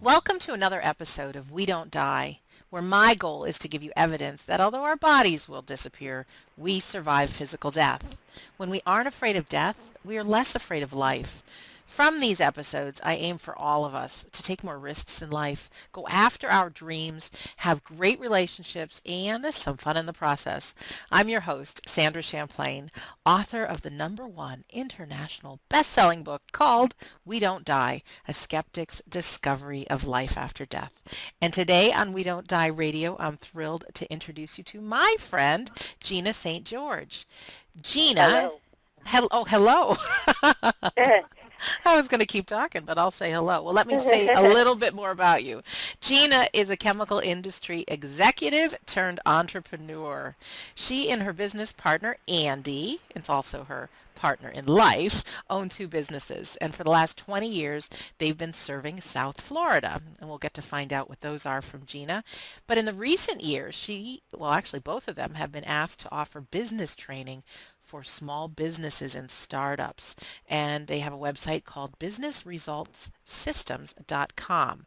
Welcome to another episode of We Don't Die, where my goal is to give you evidence that although our bodies will disappear, we survive physical death. When we aren't afraid of death, we are less afraid of life. From these episodes, I aim for all of us to take more risks in life, go after our dreams, have great relationships, and some fun in the process. I'm your host, Sandra Champlain, author of the #1 international best-selling book called We Don't Die, A Skeptic's Discovery of Life After Death. And today on We Don't Die Radio, I'm thrilled to introduce you to my friend, Gina St. George. Gina, Hello. hello. I was going to keep talking, but I'll say hello. Well, let me say a little bit more about you. Gina is a chemical industry executive turned entrepreneur. She and her business partner, Andy, it's also her partner in life, own two businesses. And for the last 20 years, they've been serving South Florida. And we'll get to find out what those are from Gina. But in the recent years, actually both of them have been asked to offer business training for small businesses and startups. And they have a website called businessresultssystems.com.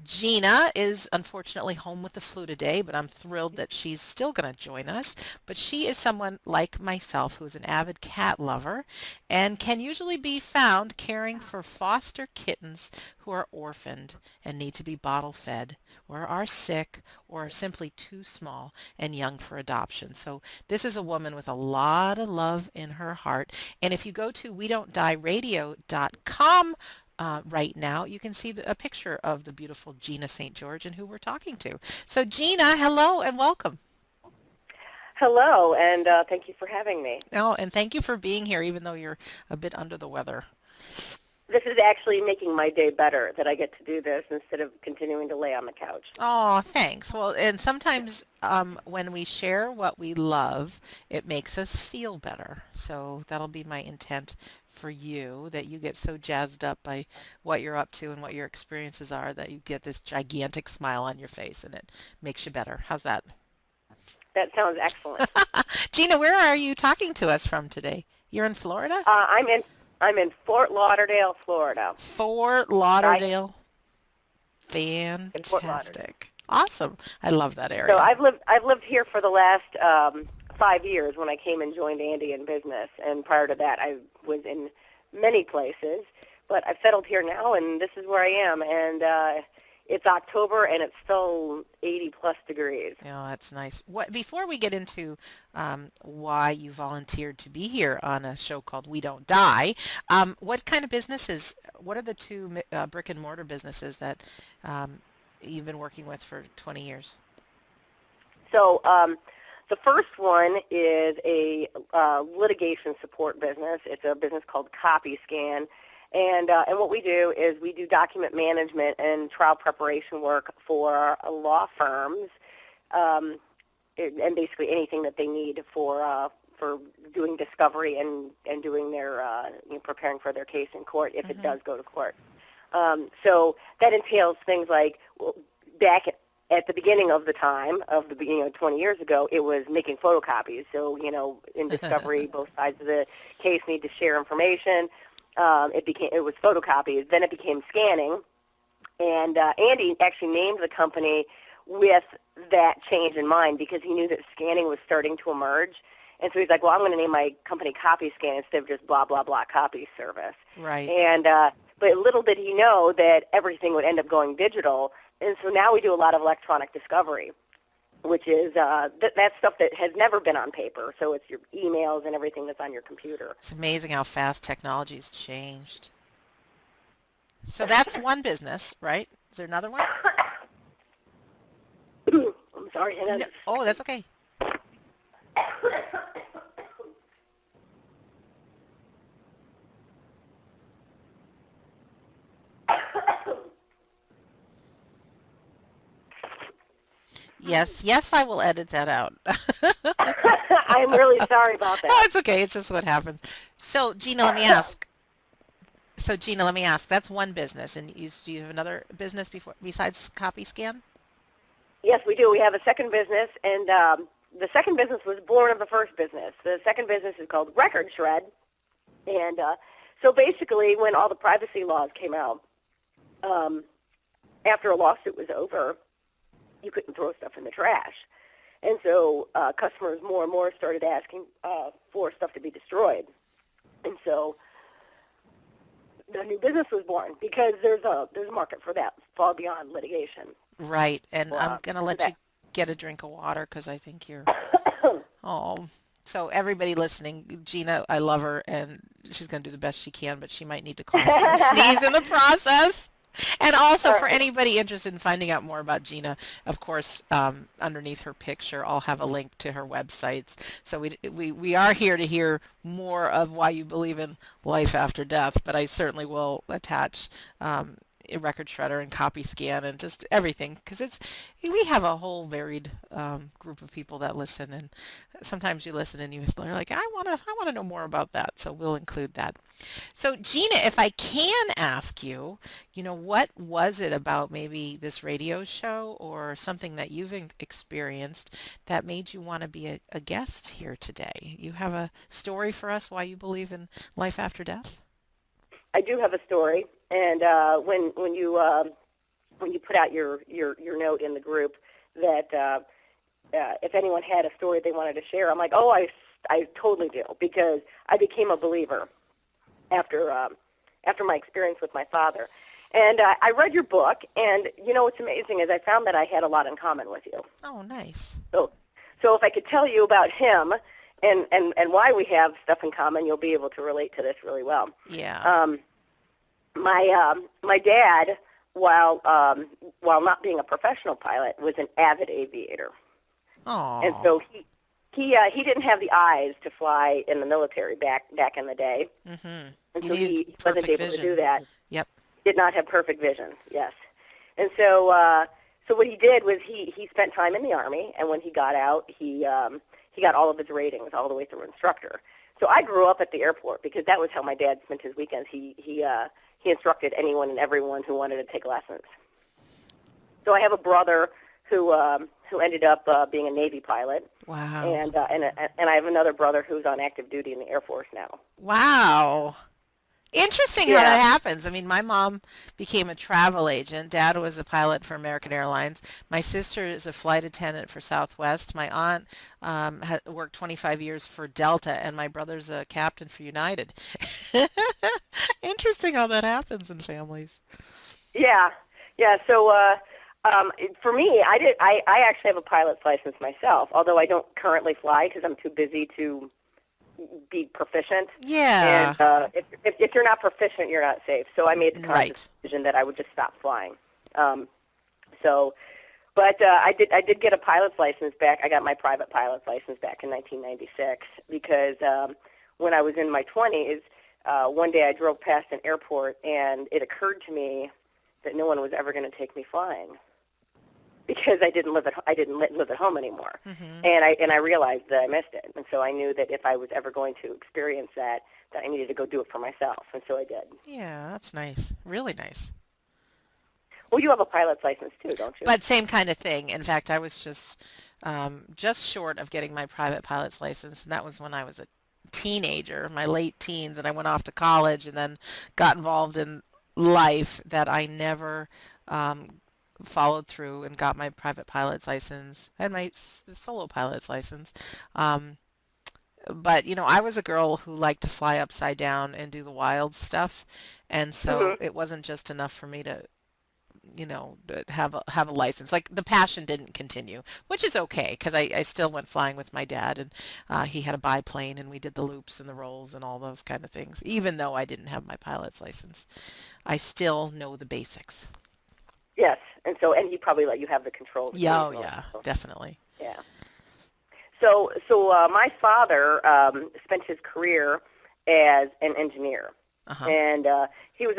Gina is unfortunately home with the flu today, but I'm thrilled that she's still going to join us. But she is someone like myself who is an avid cat lover and can usually be found caring for foster kittens who are orphaned and need to be bottle fed or are sick or are simply too small and young for adoption. So this is a woman with a lot of love in her heart. And if you go to wedon'tdieradio.com right now, you can see a picture of the beautiful Gina St. George and who we're talking to. So Gina, hello and welcome. Hello, and thank you for having me. Oh, and thank you for being here, even though you're a bit under the weather. This is actually making my day better that I get to do this instead of continuing to lay on the couch. Oh, thanks. Well, and sometimes when we share what we love, it makes us feel better. So that'll be my intent for you, that you get so jazzed up by what you're up to and what your experiences are that you get this gigantic smile on your face and it makes you better. How's that? That sounds excellent. Gina, where are you talking to us from today? You're in Florida? I'm in Fort Lauderdale, Florida. Fort Lauderdale. In Fort Lauderdale. Fantastic. Awesome. I love that So area. I've lived here for the last 5 years when I came and joined Andy in business, and prior to that I was in many places, but I've settled here now, and this is where I am. And it's October, and it's still 80 plus degrees. Oh, that's nice. Before we get into why you volunteered to be here on a show called We Don't Die, what kind of businesses, what are the two brick and mortar businesses that you've been working with for 20 years? So the first one is a litigation support business. It's a business called CopyScan. And what we do is we do document management and trial preparation work for law firms, and basically anything that they need for doing discovery and doing their preparing for their case in court if it does go to court. So that entails things like back at the beginning of the time of the 20 years ago, it was making photocopies. So in discovery, both sides of the case need to share information. It was photocopies. Then it became scanning, and Andy actually named the company with that change in mind because he knew that scanning was starting to emerge, and so he's like, well, I'm going to name my company CopyScan instead of just blah blah blah copy service. Right. And but little did he know that everything would end up going digital, and so now we do a lot of electronic discovery, which is that's stuff that has never been on paper. So it's your emails and everything that's on your computer. It's amazing how fast technology's changed. So that's one business, right? Is there another one? I'm sorry. No. Oh, that's okay. Yes, I will edit that out. I'm really sorry about No, that. it's okay. It's just what happens. So, Gina, let me ask. That's one business, and do you have another business besides CopyScan? Yes, we do. We have a second business, and the second business was born of the first business. The second business is called Record Shred, and so basically when all the privacy laws came out, after a lawsuit was over, you couldn't throw stuff in the trash. And so customers more and more started asking for stuff to be destroyed. And so the new business was born because there's a market for that far beyond litigation. Right. And So, I'm going to let you get a drink of water because I think you're, oh. So everybody listening, Gina, I love her, and she's going to do the best she can, but she might need to cough or sneeze in the process. And also for anybody interested in finding out more about Gina, of course, underneath her picture, I'll have a link to her websites. So we are here to hear more of why you believe in life after death, but I certainly will attach a record shredder and copy scan and just everything because we have a whole varied group of people that listen, and sometimes you listen and you're like, I want to know more about that, so we'll include that. So Gina, if I can ask you, what was it about maybe this radio show or something that you've experienced that made you want to be a guest here today? You have a story for us why you believe in life after death? I do have a story, and when you put out your note in the group that if anyone had a story they wanted to share, I'm like, oh, I totally do, because I became a believer after my experience with my father. And I read your book, and what's amazing is I found that I had a lot in common with you. Oh, nice. So if I could tell you about him and why we have stuff in common, you'll be able to relate to this really well. Yeah. My dad, while not being a professional pilot, was an avid aviator. Oh. And so he didn't have the eyes to fly in the military back in the day. Mm-hmm. And so he wasn't able to do that. Yep. Did not have perfect vision. Yes. And so what he did was he spent time in the Army, and when he got out, he got all of his ratings all the way through instructor. So I grew up at the airport because that was how my dad spent his weekends. He instructed anyone and everyone who wanted to take lessons. So I have a brother who ended up being a Navy pilot. Wow. And I have another brother who's on active duty in the Air Force now. Wow. Interesting how that happens. I mean, my mom became a travel agent. Dad was a pilot for American Airlines. My sister is a flight attendant for Southwest. My aunt worked 25 years for Delta, and my brother's a captain for United. Interesting how that happens in families. Yeah. So for me, I actually have a pilot's license myself, although I don't currently fly because I'm too busy to be proficient. Yeah. And if you're not proficient, you're not safe. So I made the conscious decision that I would just stop flying. But I did get a pilot's license back. I got my private pilot's license back in 1996 because when I was in my 20s, one day I drove past an airport and it occurred to me that no one was ever going to take me flying because I didn't live at home anymore. Mm-hmm. And I realized that I missed it. And so I knew that if I was ever going to experience that I needed to go do it for myself. And so I did. Yeah, that's nice. Really nice. Well, you have a pilot's license too, don't you? But same kind of thing. In fact, I was just short of getting my private pilot's license, and that was when I was a teenager, my late teens, and I went off to college and then got involved in life that I never followed through and got my private pilot's license. I had my solo pilot's license. But, I was a girl who liked to fly upside down and do the wild stuff. And so it wasn't just enough for me to, have a license. Like the passion didn't continue, which is okay because I still went flying with my dad, and he had a biplane and we did the loops and the rolls and all those kind of things. Even though I didn't have my pilot's license, I still know the basics. Yes, and he probably let you have the controls. Yeah, definitely. Yeah. So my father spent his career as an engineer, and he was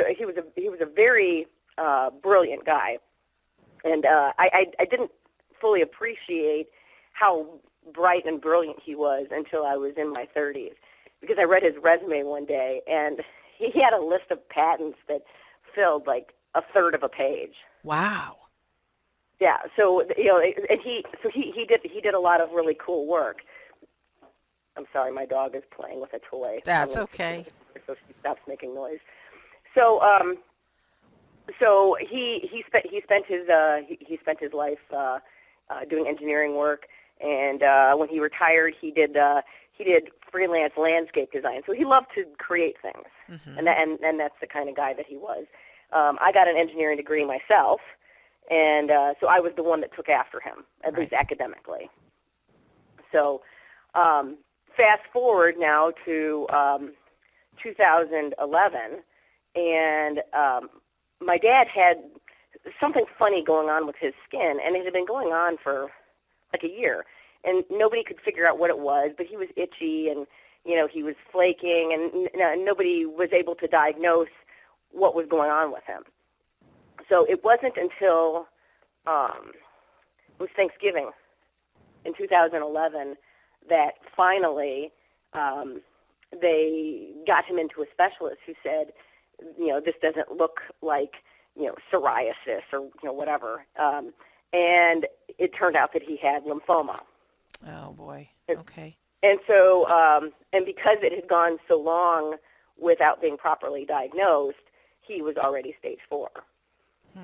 a very brilliant guy, and I didn't fully appreciate how bright and brilliant he was until I was in my 30s, because I read his resume one day, and he had a list of patents that filled like a third of a page. Wow. Yeah, so and he did a lot of really cool work. I'm sorry, my dog is playing with a toy. That's okay. So she stops making noise. So So he spent his life doing engineering work, and when he retired, he did freelance landscape design. So he loved to create things, Mm-hmm. and that's the kind of guy that he was. I got an engineering degree myself, and so I was the one that took after him, at least academically. So fast forward now to 2011, and my dad had something funny going on with his skin, and it had been going on for like a year, and nobody could figure out what it was, but he was itchy, and he was flaking, and nobody was able to diagnose what was going on with him. So it wasn't until it was Thanksgiving in 2011 that finally they got him into a specialist who said, this doesn't look like, psoriasis or, whatever. And it turned out that he had lymphoma. Oh, boy. Okay. And so, and because it had gone so long without being properly diagnosed, he was already stage 4.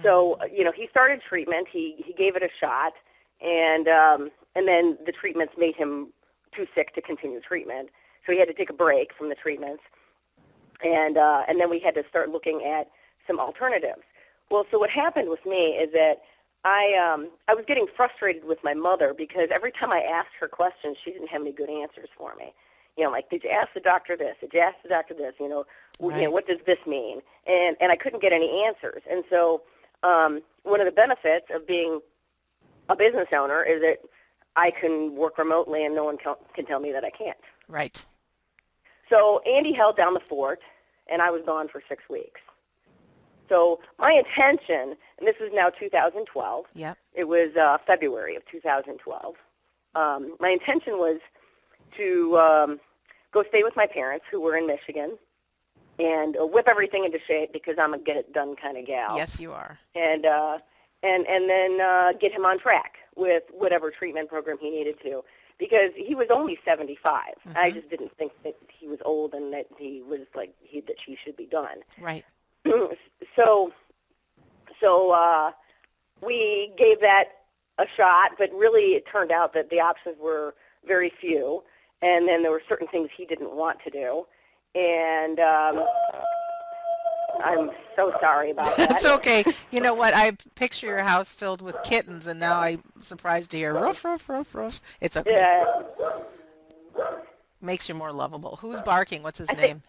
So, he started treatment. He gave it a shot, and then the treatments made him too sick to continue treatment. So he had to take a break from the treatments, and then we had to start looking at some alternatives. Well, so what happened with me is that I was getting frustrated with my mother because every time I asked her questions, she didn't have any good answers for me. Like, did you ask the doctor this? Did you ask the doctor this? Right. What does this mean? And I couldn't get any answers. And so one of the benefits of being a business owner is that I can work remotely and no one can tell me that I can't. Right. So Andy held down the fort, and I was gone for 6 weeks. So my intention, and this is now 2012. Yep. It was February of 2012. My intention was to go stay with my parents, who were in Michigan, and whip everything into shape because I'm a get-it-done kind of gal. Yes, you are. And then get him on track with whatever treatment program he needed to, because he was only 75. Mm-hmm. I just didn't think that he was old and that he was that he should be done. Right. So we gave that a shot, but really it turned out that the options were very few, and then there were certain things he didn't want to do, and I'm so sorry about that. It's okay. You know what? I picture your house filled with kittens, and now I'm surprised to hear roof, roof, roof, roof. It's okay. Yeah. Makes you more lovable. Who's barking? What's his name?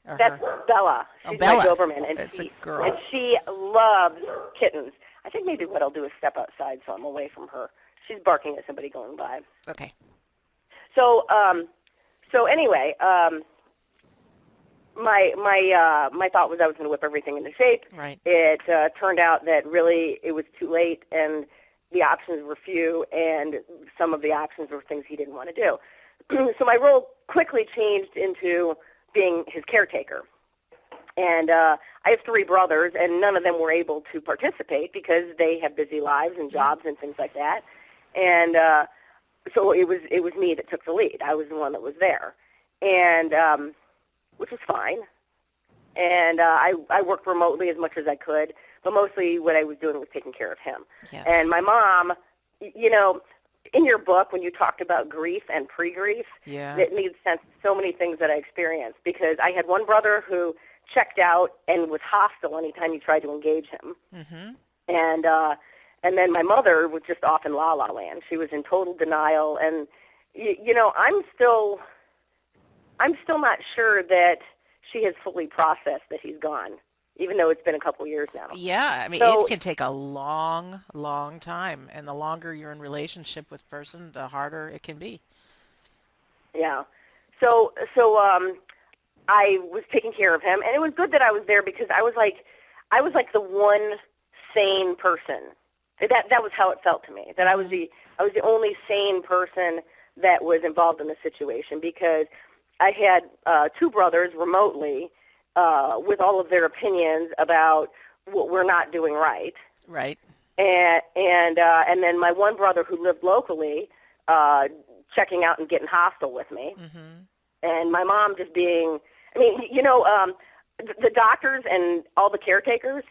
Or That's her? Bella. She's Bella. my Doberman, and It's a girl. And she loves kittens. I think maybe what I'll do is step outside so I'm away from her. She's barking at somebody going by. Okay. So anyway, my thought was I was going to whip everything into shape. Right. It turned out that really it was too late, and the options were few, and some of the options were things he didn't want to do. So my role quickly changed into being his caretaker. And I have 3 brothers, and none of them were able to participate because they have busy lives and jobs and things like that. And so it was me that took the lead. I was the one that was there, and which was fine. And I worked remotely as much as I could, but mostly what I was doing was taking care of him. Yes. And my mom, in your book, when you talked about grief and pre-grief, it made sense to so many things that I experienced, because I had one brother who checked out and was hostile anytime you tried to engage him. Mm-hmm. And then my mother was just off in la-la land. She was in total denial, and I'm still not sure that she has fully processed that he's gone, even though it's been a couple years now. Yeah, I mean, it can take a long, long time, and the longer you're in relationship with a person, the harder it can be. Yeah. So I was taking care of him, and it was good that I was there, because I was like the one sane person. That was how it felt to me. That I was the only sane person that was involved in the situation, because I had 2 brothers remotely with all of their opinions about what we're not doing right. Right. And then my one brother who lived locally checking out and getting hostile with me. Mm-hmm. And my mom just being, the doctors and all the caretakers,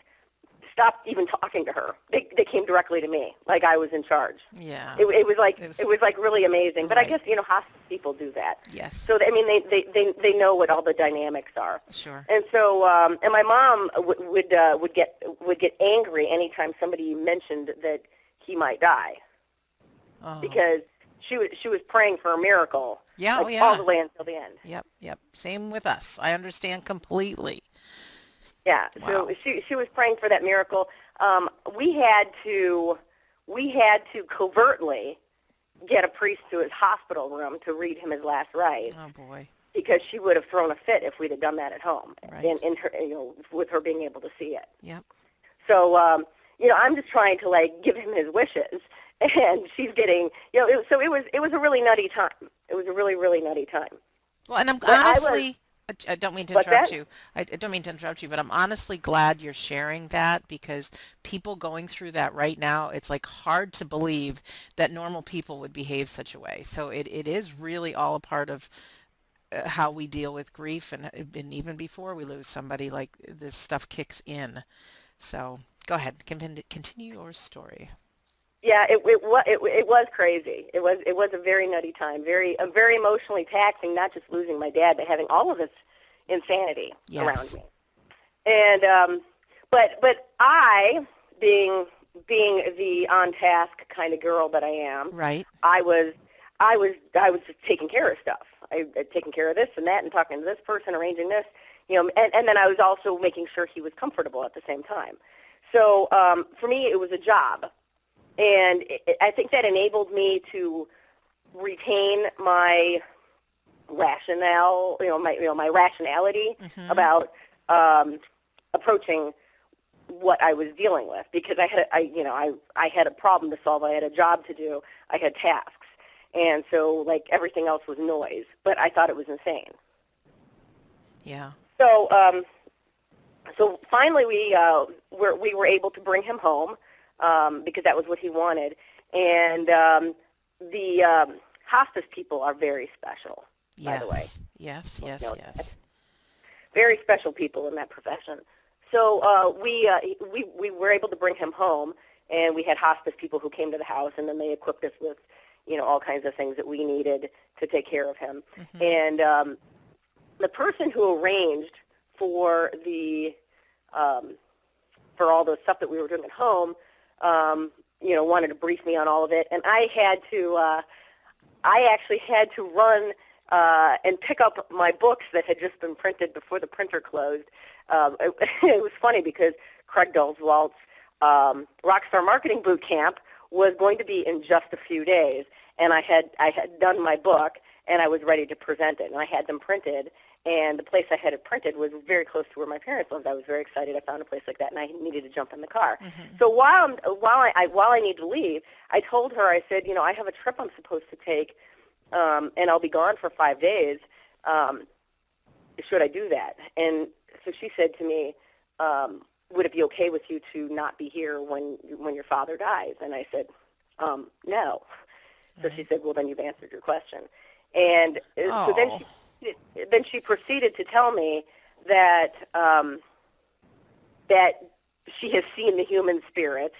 stopped even talking to her. They came directly to me, like I was in charge. Yeah. It was like really amazing. But I Right. guess hospice people do that. Yes. So I mean they know what all the dynamics are. Sure. And so and my mom would get angry anytime somebody mentioned that he might die, Oh. because she was praying for a miracle, Yeah. like Oh, yeah. all the way until the end. Yep. Yep. Same with us. I understand completely. Yeah, Wow. so she was praying for that miracle. We had to covertly get a priest to his hospital room to read him his last rites, Oh, boy. because she would have thrown a fit if we'd have done that at home, Right. in her, with her being able to see it. Yep. So I'm just trying to like give him his wishes, and she's getting so it was a really nutty time. It was a really, really nutty time. Well, and I'm But honestly, I don't mean to what's interrupt that? you. I don't mean to interrupt you, but I'm honestly glad you're sharing that, because people going through that right now, it's like hard to believe that normal people would behave such a way. So it is really all a part of how we deal with grief, and even before we lose somebody, like this stuff kicks in. So go ahead, continue your story. Yeah, it was crazy. It was a very nutty time, very emotionally taxing. Not just losing my dad, but having all of this insanity around Yes. me. And but I, being the on task kind of girl that I am, Right. I was just taking care of stuff. I taking care of this and that, and talking to this person, arranging this, and then I was also making sure he was comfortable at the same time. So for me, it was a job, and I think that enabled me to retain my rationale, my rationality Mm-hmm. about approaching what I was dealing with, because I had a problem to solve. I had a job to do. I had tasks. And so, like, everything else was noise, but I thought it was insane. Yeah. So, so finally, we were able to bring him home, because that was what he wanted. And the hospice people are very special, by the way. Yes. You Yes. know, Yes. very special people in that profession. So we were able to bring him home, and we had hospice people who came to the house, and then they equipped us with all kinds of things that we needed to take care of him. Mm-hmm. And the person who arranged for the for all the stuff that we were doing at home, wanted to brief me on all of it, and I actually had to run and pick up my books that had just been printed before the printer closed. It was funny because Craig Dalzwalt's Rockstar Marketing Boot Camp was going to be in just a few days, and I had done my book, and I was ready to present it, and I had them printed, and the place I had it printed was very close to where my parents lived. I was very excited. I found a place like that, and I needed to jump in the car. Mm-hmm. So while I need to leave, I told her, I said, I have a trip I'm supposed to take, and I'll be gone for 5 days. Should I do that? And so she said to me, would it be okay with you to not be here when your father dies? And I said, no. So she said, well, then you've answered your question. And so then she proceeded to tell me that that she has seen the human spirit,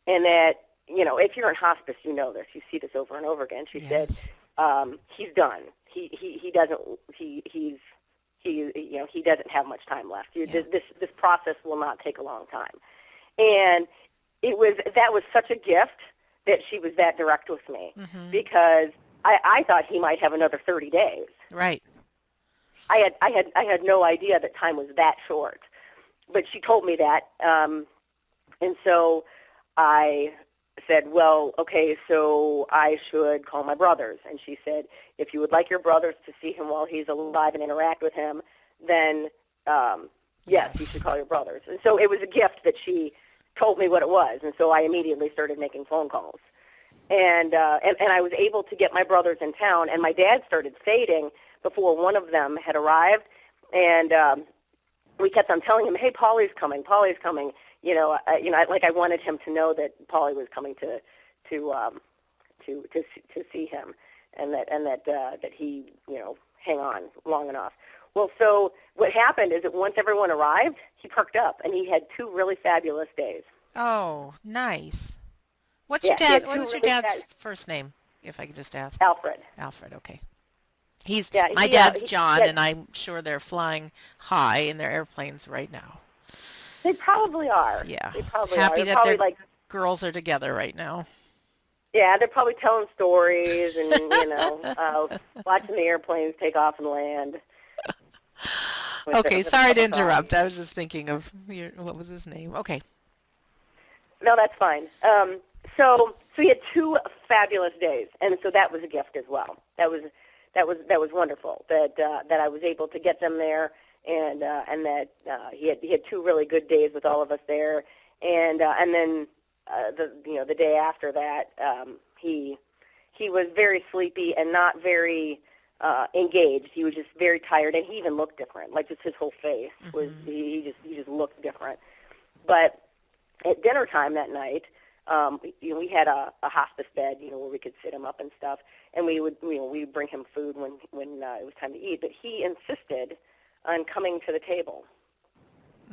and that if you're in hospice, you know this. You see this over and over again. She said, he's done. He doesn't have much time left. This process will not take a long time. And that was such a gift that she was that direct with me, Mm-hmm. because I thought he might have another 30 days. Right. I had no idea that time was that short, but she told me that, and so I said, well, okay, so I should call my brothers. And she said, if you would like your brothers to see him while he's alive and interact with him, then yes, you should call your brothers. And so it was a gift that she told me what it was, and so I immediately started making phone calls. And I was able to get my brothers in town, and my dad started fading before one of them had arrived, and we kept on telling him, hey, Paulie's coming, Paulie's coming. I wanted him to know that Paulie was coming to see him, and that he hang on long enough. Well, so what happened is that once everyone arrived, he perked up, and he had 2 really fabulous days. Oh, nice. Yeah, he had What 2 was your really dad's fabulous. first name, if I could just ask? Alfred. Alfred, okay. Yeah, My dad's he John, had, and I'm sure they're flying high in their airplanes right now. they probably are. Yeah. They probably are. Happy They're that probably their like, girls are together right now. yeah, they're probably telling stories and, watching the airplanes take off and land Okay, with a sorry cup to of coffee. interrupt. I was just thinking of what was his name? Okay. No, that's fine. So he had 2 fabulous days, and so that was a gift as well. That was wonderful that I was able to get them there, and that he had 2 really good days with all of us there, and then the day after that, he was very sleepy and not very engaged. He was just very tired, and he even looked different. Like just his whole face was he just looked different. But at dinner time that night, we had a hospice bed, where we could sit him up and stuff, and we would bring him food when it was time to eat. But he insisted on coming to the table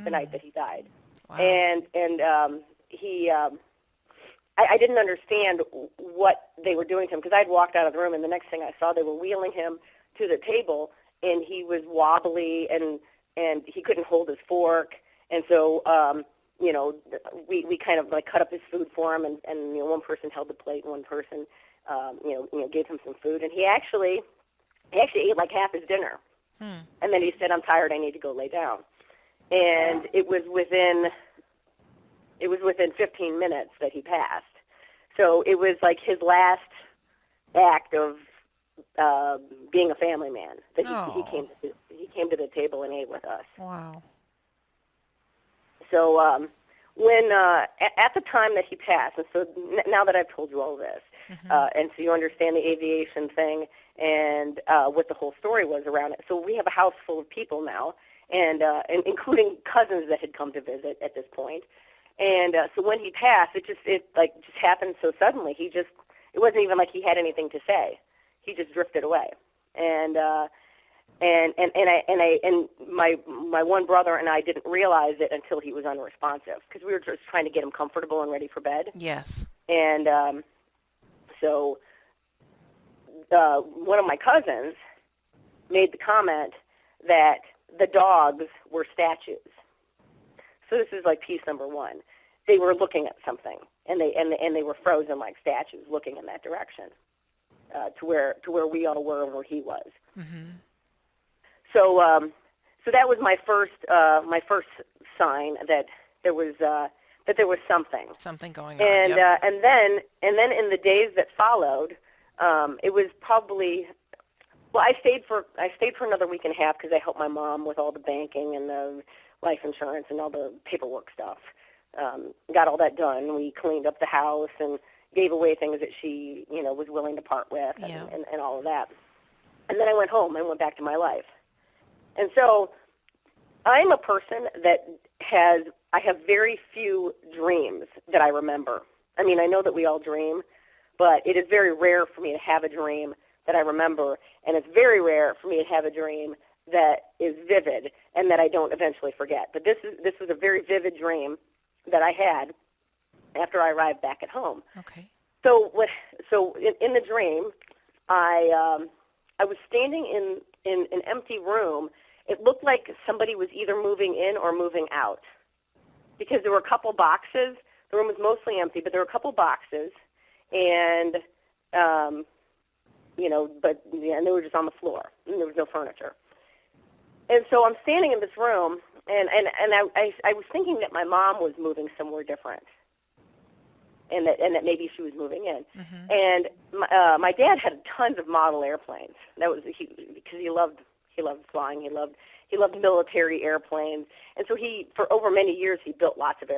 the night that he died, Wow. and he. I didn't understand what they were doing to him because I'd walked out of the room, and the next thing I saw, they were wheeling him to the table, and he was wobbly, and he couldn't hold his fork, and so we kind of like cut up his food for him, and one person held the plate, and one person gave him some food, and he actually ate like half his dinner, and then he said, "I'm tired, I need to go lay down," and it was within 15 minutes that he passed. So it was like his last act of being a family man that he came to the table and ate with us. Wow. So when at the time that he passed, and so now that I've told you all this, and so you understand the aviation thing and what the whole story was around it. So we have a house full of people now, and including cousins that had come to visit at this point. And so when he passed, it just happened so suddenly. It wasn't even like he had anything to say. He just drifted away. And my one brother and I didn't realize it until he was unresponsive because we were just trying to get him comfortable and ready for bed. Yes. And so one of my cousins made the comment that the dogs were statues. So this is like piece number 1. They were looking at something, and they were frozen like statues, looking in that direction, to where we all were and where he was. Mm-hmm. So that was my first sign that there was something going on. And yep. And then in the days that followed, it was probably. Well, I stayed for another week and a half because I helped my mom with all the banking and the life insurance and all the paperwork stuff. Got all that done. We cleaned up the house and gave away things that she, was willing to part with and all of that. And then I went home and went back to my life. And so I'm a person that I have very few dreams that I remember. I mean, I know that we all dream, but it is very rare for me to have a dream that I remember, and it's very rare for me to have a dream that is vivid and that I don't eventually forget. But this was a very vivid dream that I had after I arrived back at home. Okay. So in the dream, I was standing in an empty room. It looked like somebody was either moving in or moving out because there were a couple boxes. The room was mostly empty, but there were a couple boxes, and and they were just on the floor, and there was no furniture. And so I'm standing in this room, and I was thinking that my mom was moving somewhere different, and that maybe she was moving in. Mm-hmm. And my dad had tons of model airplanes. That was because he loved flying. He loved military airplanes, and so for over many years he built lots of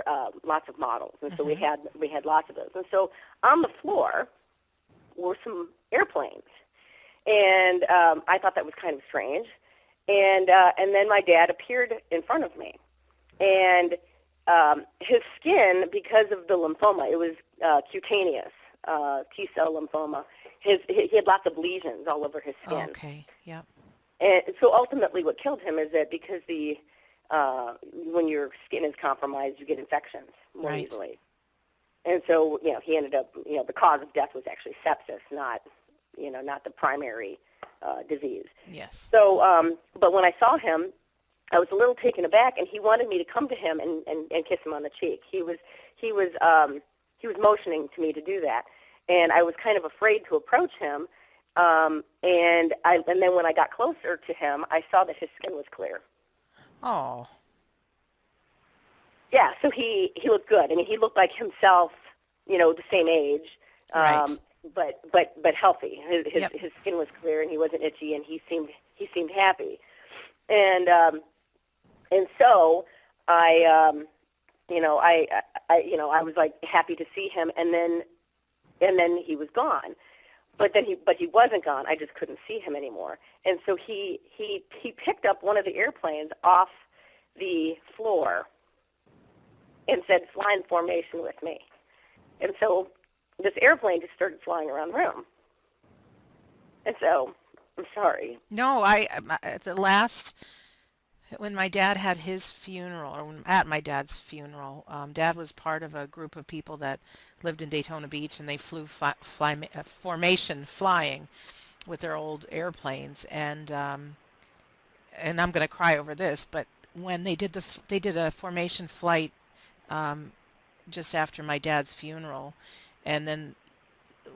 models, and so we had lots of those. And so on the floor were some airplanes, and I thought that was kind of strange. And then my dad appeared in front of me, and his skin, because of the lymphoma, it was cutaneous T-cell lymphoma. He had lots of lesions all over his skin. Okay. Yep. And so ultimately what killed him is that because when your skin is compromised, you get infections more Right. easily. And so, he ended up, the cause of death was actually sepsis, not the primary disease. Yes. So, but when I saw him, I was a little taken aback, and he wanted me to come to him and kiss him on the cheek. He was motioning to me to do that, and I was kind of afraid to approach him. And then when I got closer to him, I saw that his skin was clear. Oh. Yeah, so he looked good. I mean, he looked like himself, the same age, Right. but healthy. Yep. His skin was clear, and he wasn't itchy, and he seemed happy. And so I I was like happy to see him, and then he was gone. But he wasn't gone. I just couldn't see him anymore. And so he picked up one of the airplanes off the floor and said, "Fly in formation with me." And so this airplane just started flying around the room. And so I'm sorry. No, at the last, when my dad had his funeral, or at my dad's funeral, Dad was part of a group of people that lived in Daytona Beach, and they flew formation flying with their old airplanes, and I'm going to cry over this, but when they did a formation flight um, just after my dad's funeral, and then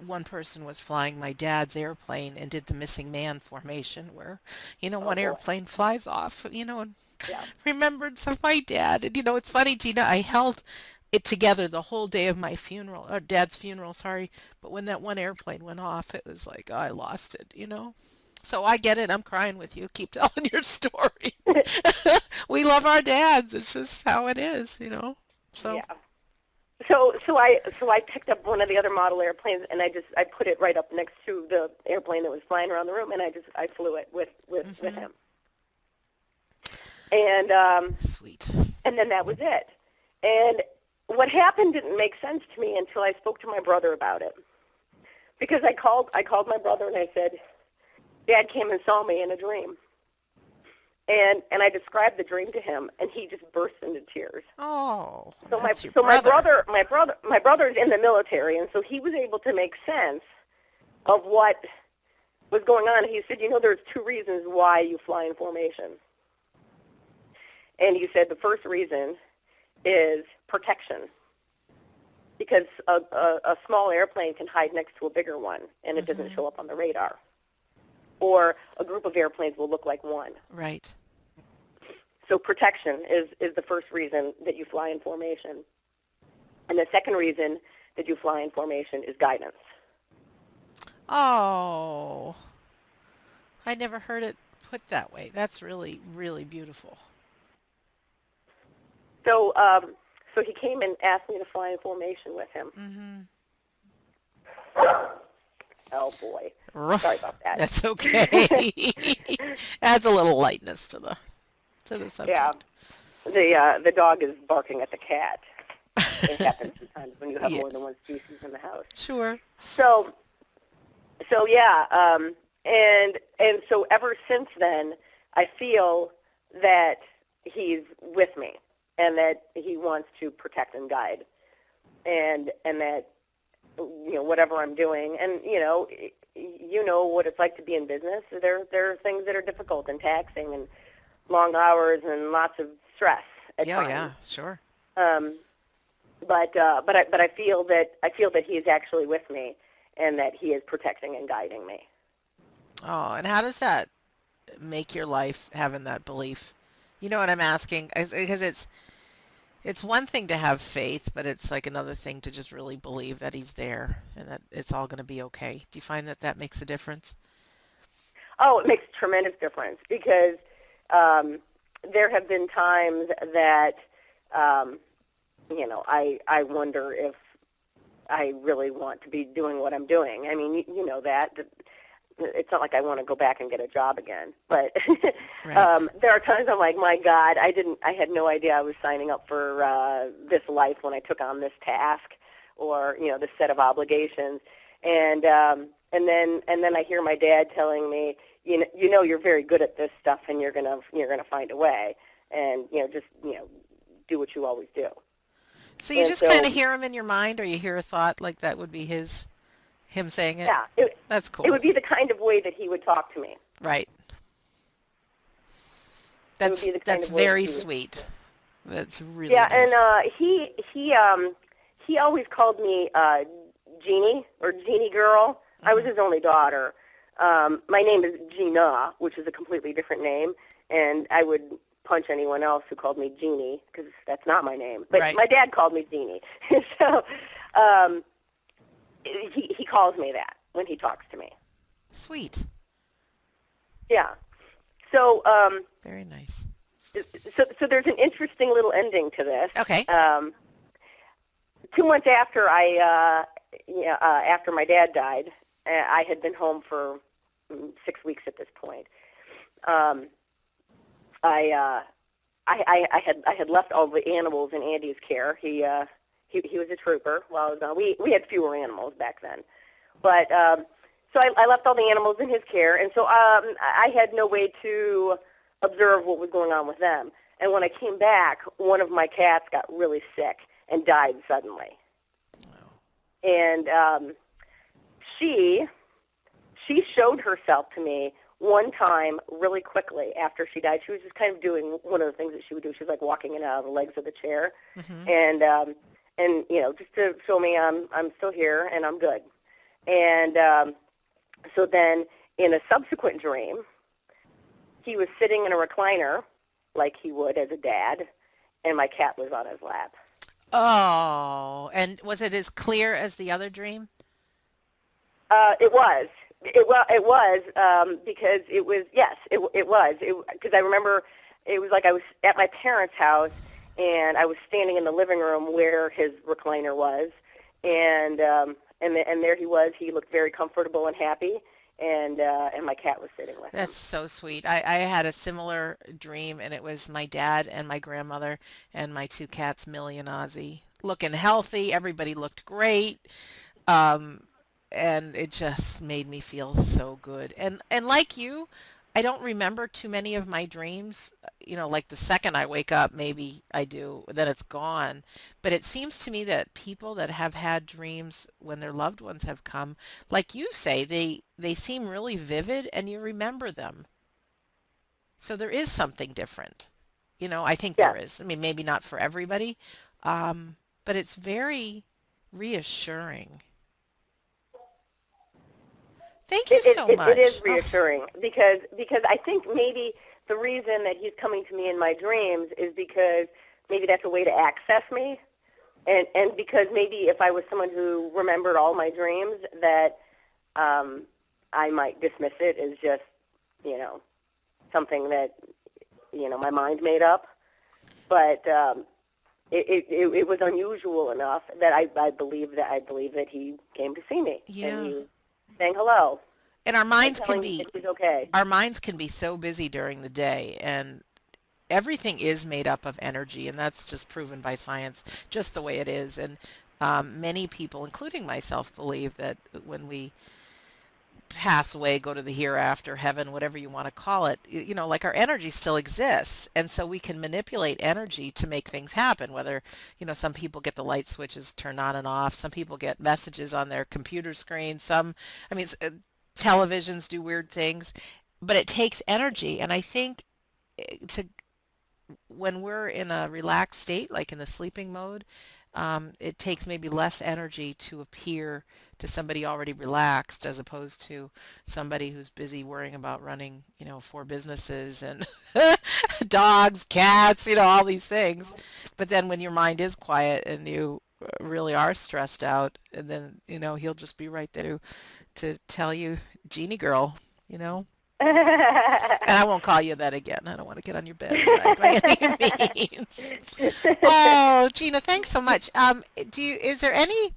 one person was flying my dad's airplane and did the missing man formation where, Oh one boy. airplane flies off, in Yeah. remembrance of my dad. And, it's funny, Gina, I held it together the whole day of my funeral, or dad's funeral, sorry. But when that one airplane went off, it was like, oh, I lost it. So I get it. I'm crying with you. Keep telling your story. We love our dads. It's just how it is. So, Yeah. So I picked up one of the other model airplanes, and I put it right up next to the airplane that was flying around the room, and I flew it with him. And sweet. and then that was it. And what happened didn't make sense to me until I spoke to my brother about it. Because I called my brother and I said, "Dad came and saw me in a dream." And I described the dream to him, and he just burst into tears. Oh, So that's your my brother. brother's in the military, and so he was able to make sense of what was going on. He said, there's two reasons why you fly in formation. And he said the first reason is protection, because a small airplane can hide next to a bigger one, and it doesn't show up on the radar. Or a group of airplanes will look like one. Right. So protection is the first reason that you fly in formation. And the second reason that you fly in formation is guidance. Oh, I never heard it put that way. That's really, really beautiful. So so he came and asked me to fly in formation with him. Mm-hmm. Oh, boy. Sorry Rough. about that. That's okay. Adds a little lightness to the Yeah. subject. The dog is barking at the cat. It happens sometimes when you have more than Yes. one species in the house. Sure. So yeah, and so ever since then, I feel that he's with me, and that he wants to protect and guide, and that whatever I'm doing, and you know what it's like to be in business. There are things that are difficult and taxing, and long hours, and lots of stress at Yeah, times. yeah, sure. But I feel that he is actually with me, and that he is protecting and guiding me. Oh, and how does that make your life having that belief? You know what I'm asking? Because it's one thing to have faith, but it's like another thing to just really believe that he's there and that it's all going to be okay. Do you find that that makes a difference? Oh, it makes a tremendous difference, because there have been times that I wonder if I really want to be doing what I'm doing. I mean, you know that. It's not like I want to go back and get a job again, but Right. there are times I'm like, my God, I had no idea I was signing up for this life when I took on this task, or this set of obligations, and then I hear my dad telling me, you know you're very good at this stuff, and you're gonna find a way, and just do what you always do. So you And just kind so of hear him in your mind, or you hear a thought like that would be him saying it. yeah, That's it cool. would be the kind of way that he would talk to me. Right. It would That's be the kind that's of way that very he would. sweet. That's really Yeah, and nice. he always called me Jeannie or Jeannie girl. I was Hmm. his only daughter. My name is Gina, which is a completely different name, and I would punch anyone else who called me Jeannie because that's not my name. But Right. my dad called me Jeannie, so um, he calls me that when he talks to me. Sweet. Yeah. So Very nice. so there's an interesting little ending to this. Okay. 2 months after after my dad died, I had been home for 6 weeks at this point. Um, I had left all the animals in Andy's care. He was a trooper while I was gone. We had fewer animals back then, but so I left all the animals in his care, and so I had no way to observe what was going on with them. And when I came back, one of my cats got really sick and died suddenly. And she she showed herself to me one time really quickly after she died. She was just kind of doing one of the things that she would do. She was like walking in and out of the legs of the chair, Hmm. and just to show me I'm still here and I'm good. And so then in a subsequent dream, he was sitting in a recliner like he would as a dad, and my cat was on his lap. Oh, and was it as clear as the other dream? It was. It was because it was yes. It was because I remember it was like I was at my parents' house and I was standing in the living room where his recliner was, and there he was. He looked very comfortable and happy, and my cat was sitting with That's him. so sweet. I had a similar dream, and it was my dad and my grandmother and my two cats, Millie and Ozzy, looking healthy. Everybody looked great. Um, and it just made me feel so good. And like you, I don't remember too many of my dreams. Like the second I wake up, maybe I do, then it's gone. But it seems to me that people that have had dreams when their loved ones have come, like you say, they seem really vivid and you remember them. So there is something different. I think there Yes, is. I mean, maybe not for everybody, but it's very reassuring. Thank you so it is much. Oh, reassuring because I think maybe the reason that he's coming to me in my dreams is because maybe that's a way to access me. And because maybe if I was someone who remembered all my dreams, that I might dismiss it as just, you know, something that, my mind made up. But it was unusual enough that I believe that he came to see me and yeah. he was saying hello And our and minds can telling me be that he's okay. our minds can be so busy during the day, and everything is made up of energy, and that's just proven by science, just the way it is. And many people, including myself, believe that when we pass away, go to the hereafter, heaven, whatever you want to call it, like our energy still exists. And so we can manipulate energy to make things happen, whether, some people get the light switches turned on and off. Some people get messages on their computer screen. I mean, televisions do weird things, but it takes energy. And I think to when we're in a relaxed state, like in the sleeping mode, it takes maybe less energy to appear to somebody already relaxed as opposed to somebody who's busy worrying about running, four businesses and dogs, cats, all these things. But then when your mind is quiet and you really are stressed out, and then, he'll just be right there to tell you, Jeannie girl, you know. And I won't call you that again. I don't want to get on your bad side by any means. Oh, Gina, thanks so much. Is there any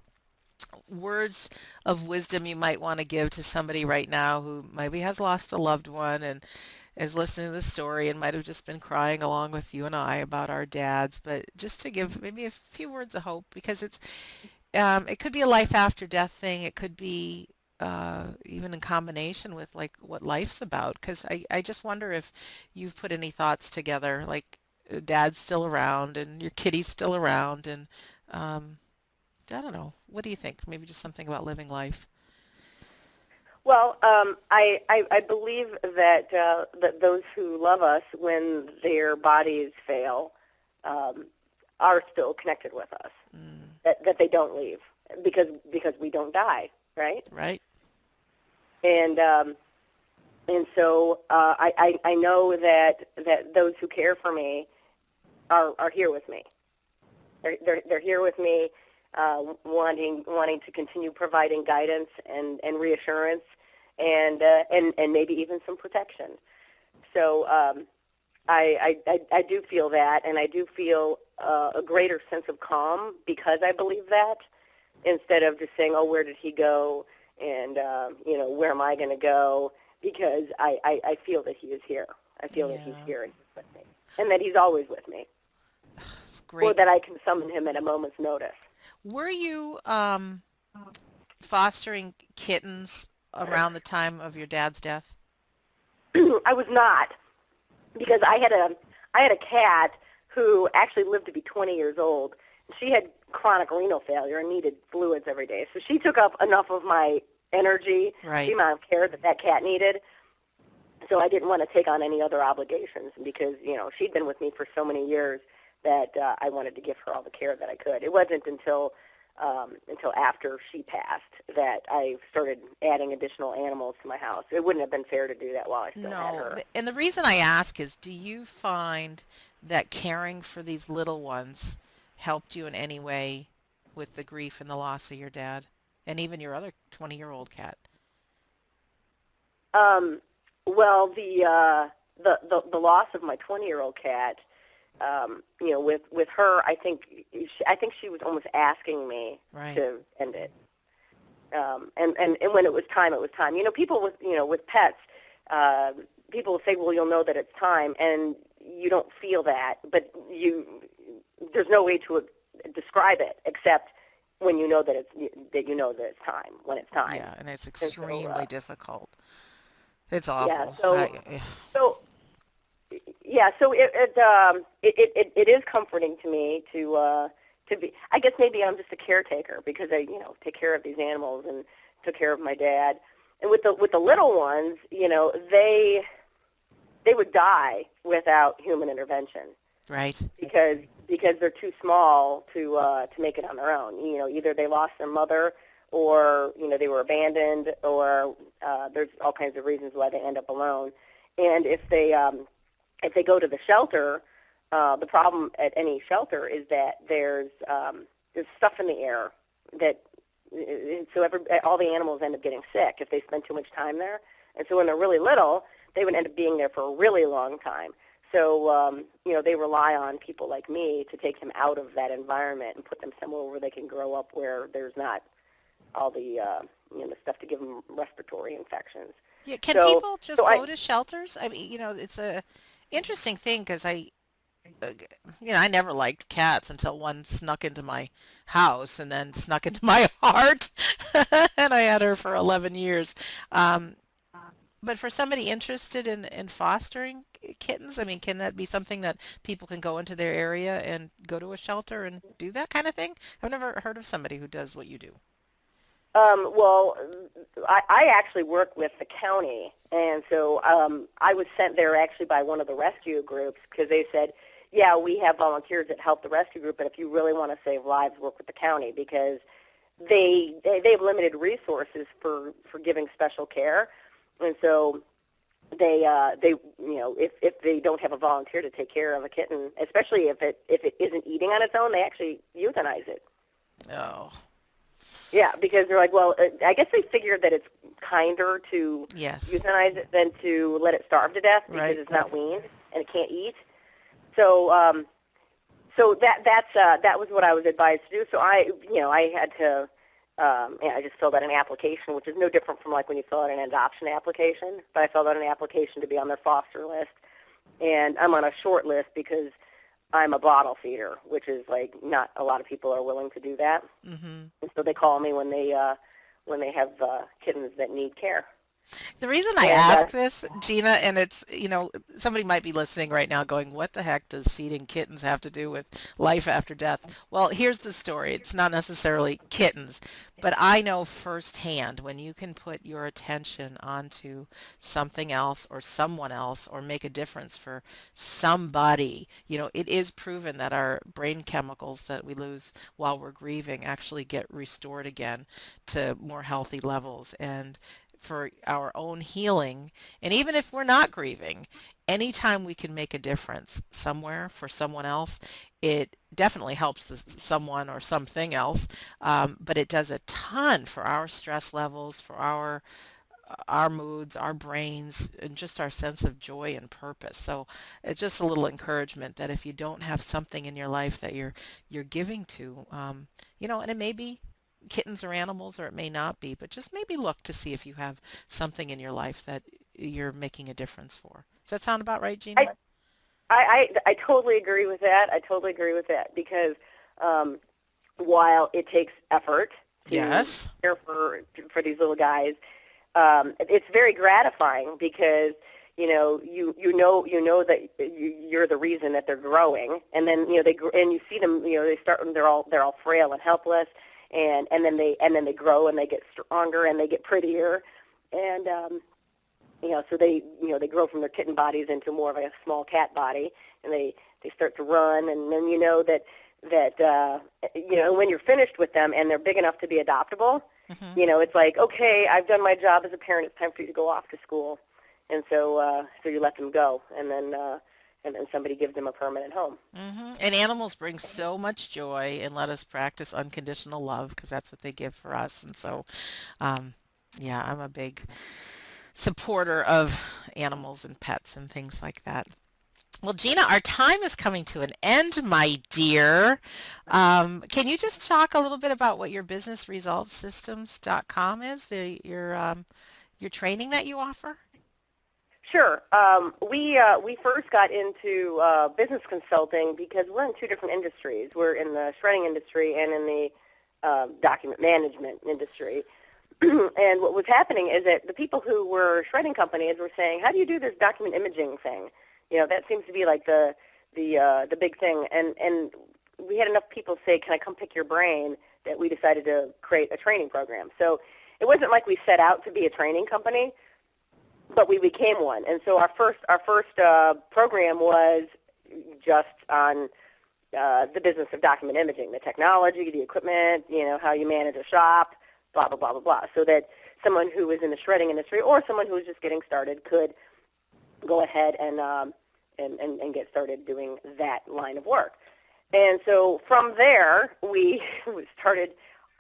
words of wisdom you might want to give to somebody right now who maybe has lost a loved one and is listening to the story and might have just been crying along with you and I about our dads, but just to give maybe a few words of hope because it could be a life after death thing. It could be even in combination with like what life's about. Because I just wonder if you've put any thoughts together, like dad's still around and your kitty's still around, and um, I don't know. What do you think? Maybe just something about living life. Well, I believe that those who love us when their bodies fail um, are still connected with us. Mm, That they don't leave because we don't die, right? right? And so I know that those who care for me are here with me. They're here with me, wanting to continue providing guidance and reassurance, and maybe even some protection. So I do feel that, and I do feel a greater sense of calm because I believe that, instead of just saying, oh, where did he go, and where am I going to go? Because I feel that he is here. I feel that he's Yeah, here and he's with me, and that he's always with me, it's or great. that I can summon him at a moment's notice. Were you fostering kittens around the time of your dad's death? I was not, because I had a cat who actually lived to be 20 years old. She had chronic renal failure and needed fluids every day. So she took up enough of my energy, the Right. amount of care that cat needed. So I didn't want to take on any other obligations because, she'd been with me for so many years that I wanted to give her all the care that I could. It wasn't until after she passed that I started adding additional animals to my house. It wouldn't have been fair to do that while I still had No, her. and the reason I ask is, do you find that caring for these little ones helped you in any way with the grief and the loss of your dad, and even your other 20-year-old cat? Um, well, the loss of my 20-year-old cat, with her, I think she was almost asking me Right. to end it. And when it was time, it was time. People with pets, uh, people will say, well, you'll know that it's time, and you don't feel that, but there's no way to describe it except when you know that it's time, when it's time. Yeah, and it's And so, extremely difficult. It's yeah, awful. so yeah, so it is comforting to me to be. I guess maybe I'm just a caretaker because I take care of these animals and took care of my dad. And with the little ones, they would die without human intervention Right. because they're too small to make it on their own. Either they lost their mother, or they were abandoned, or there's all kinds of reasons why they end up alone. And if they go to the shelter, the problem at any shelter is that there's stuff in the air that all the animals end up getting sick if they spend too much time there. And so when they're really little, they would end up being there for a really long time. So they rely on people like me to take them out of that environment and put them somewhere where they can grow up where there's not all the stuff to give them respiratory infections. Yeah, can So people just so I go to shelters? I mean, it's a interesting thing because uh, I never liked cats until one snuck into my house and then snuck into my heart, and I had her for 11 years. Um, but for somebody interested in fostering kittens, I mean, can that be something that people can go into their area and go to a shelter and do that kind of thing? I've never heard of somebody who does what you do. Well, I actually work with the county, and so I was sent there actually by one of the rescue groups because they said, yeah, we have volunteers that help the rescue group, but if you really want to save lives, work with the county because they have limited resources for giving special care, and so if they don't have a volunteer to take care of a kitten, especially if it isn't eating on its own, they actually euthanize it. Oh, Yeah, because they're like, well, I guess they figured that it's kinder to yes, euthanize it than to let it starve to death because right. it's not weaned and it can't eat. So, that was what I was advised to do. So I had to, I just filled out an application, which is no different from like when you fill out an adoption application. But I filled out an application to be on their foster list, and I'm on a short list because I'm a bottle feeder, which is like not a lot of people are willing to do that. Mm-hmm. And so they call me when when they have kittens that need care. The reason I And ask this, Gina, and it's, somebody might be listening right now going, what the heck does feeding kittens have to do with life after death? Well, here's the story. It's not necessarily kittens, but I know firsthand when you can put your attention onto something else or someone else or make a difference for somebody, it is proven that our brain chemicals that we lose while we're grieving actually get restored again to more healthy levels. And for our own healing. And even if we're not grieving, anytime we can make a difference somewhere for someone else, it definitely helps someone or something else. But it does a ton for our stress levels, for our moods, our brains, and just our sense of joy and purpose. So it's just a little encouragement that if you don't have something in your life that you're giving to, and it may be kittens or animals, or it may not be, but just maybe look to see if you have something in your life that you're making a difference for. Does that sound about right, Gina? I, I totally agree with that. I totally agree with that because um, while it takes effort to Yes. care for these little guys, it's very gratifying because you know that you're the reason that they're growing, and then and you see them, they're all frail and helpless, and then they grow and they get stronger and they get prettier, and so they grow from their kitten bodies into more of a small cat body, and they start to run, and then when you're finished with them and they're big enough to be adoptable, Hmm. it's like, okay, I've done my job as a parent. It's time for you to go off to school, and so you let them go, and then somebody gives them a permanent home. And animals bring so much joy, and let us practice unconditional love because that's what they give for us. And so, um, yeah, I'm a big supporter of animals and pets and things like that. Well, Gina, our time is coming to an end, my dear. Can you just talk a little bit about what your businessresultssystems.com is, your training that you offer? Sure. We first got into business consulting because we're in two different industries. We're in the shredding industry and in the document management industry. And what was happening is that the people who were shredding companies were saying, "How do you do this document imaging thing? That seems to be like the big thing." And we had enough people say, "Can I come pick your brain?" that we decided to create a training program. So it wasn't like we set out to be a training company, but we became one. And so our first program was just on the business of document imaging, the technology, the equipment, how you manage a shop, blah, blah, blah, blah, blah, so that someone who was in the shredding industry or someone who was just getting started could go ahead and get started doing that line of work. And so from there, we started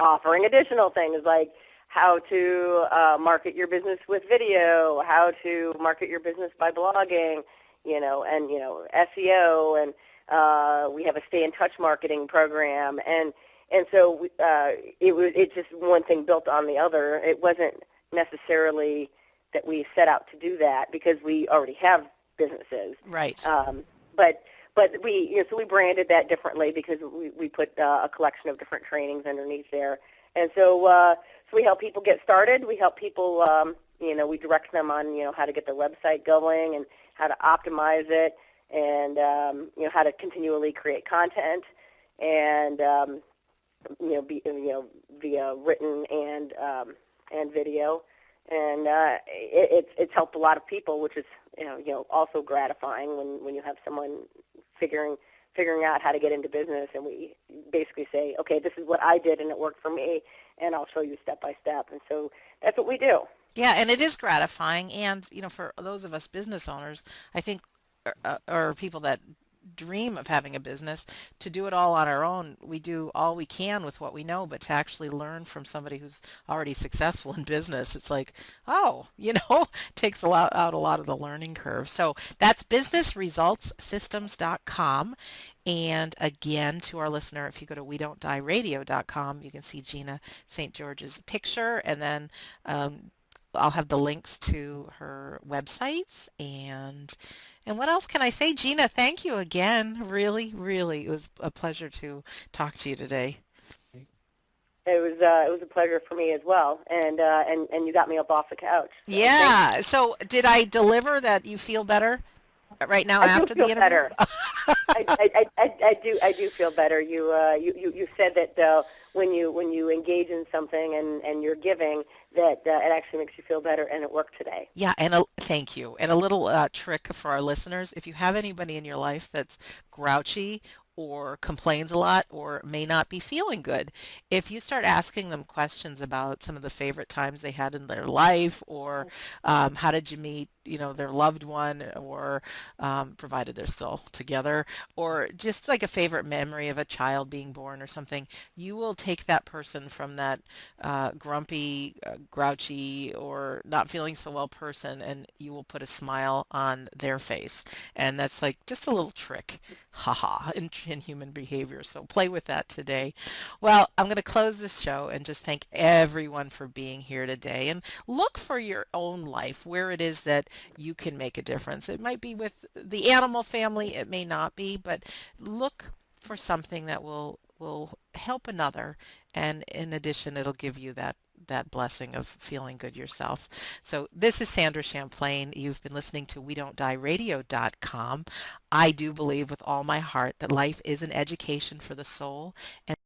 offering additional things like how to market your business with video, how to market your business by blogging, and SEO, and we have a stay in touch marketing program, and so it's just one thing built on the other. It wasn't necessarily that we set out to do that because we already have businesses, Right. but so we branded that differently because we put a collection of different trainings underneath there, and so we help people get started. We help people, we direct them on how to get their website going and how to optimize it, and how to continually create content, and via written and video, and it's helped a lot of people, which is also gratifying when you have someone figuring out how to get into business, and we basically say, okay, this is what I did and it worked for me, and I'll show you step by step, and so that's what we do. Yeah, and it is gratifying. And, for those of us business owners, I think, or people that dream of having a business, to do it all on our own, we do all we can with what we know, but to actually learn from somebody who's already successful in business, it's like, oh, takes out a lot of the learning curve. So that's businessresultssystems.com. And again, to our listener, if you go to we don't die radio.com, you can see Gina St. George's picture, and then I'll have the links to her websites. And what else can I say? Gina, thank you again. Really, really, it was a pleasure to talk to you today. It was a pleasure for me as well, and you got me up off the couch. So thank you. Yeah. So did I deliver that you feel better right now I do after feel the interview? better. I do feel better. You said that when you engage in something and you're giving, that it actually makes you feel better, and it worked today. Yeah, and thank you. And a little trick for our listeners, if you have anybody in your life that's grouchy or complains a lot or may not be feeling good, if you start asking them questions about some of the favorite times they had in their life or how did you meet, their loved one or provided they're still together or just like a favorite memory of a child being born or something, you will take that person from that grumpy, grouchy, or not feeling so well person, and you will put a smile on their face. And that's like just a little trick, haha, in human behavior. So play with that today. Well, I'm going to close this show and just thank everyone for being here today. And look for your own life, where it is that you can make a difference. It might be with the animal family, it may not be, but look for something that will help another, and in addition it'll give you that blessing of feeling good yourself. So this is Sandra Champlain. You've been listening to WeDon'tDieRadio.com. I do believe with all my heart that life is an education for the soul, and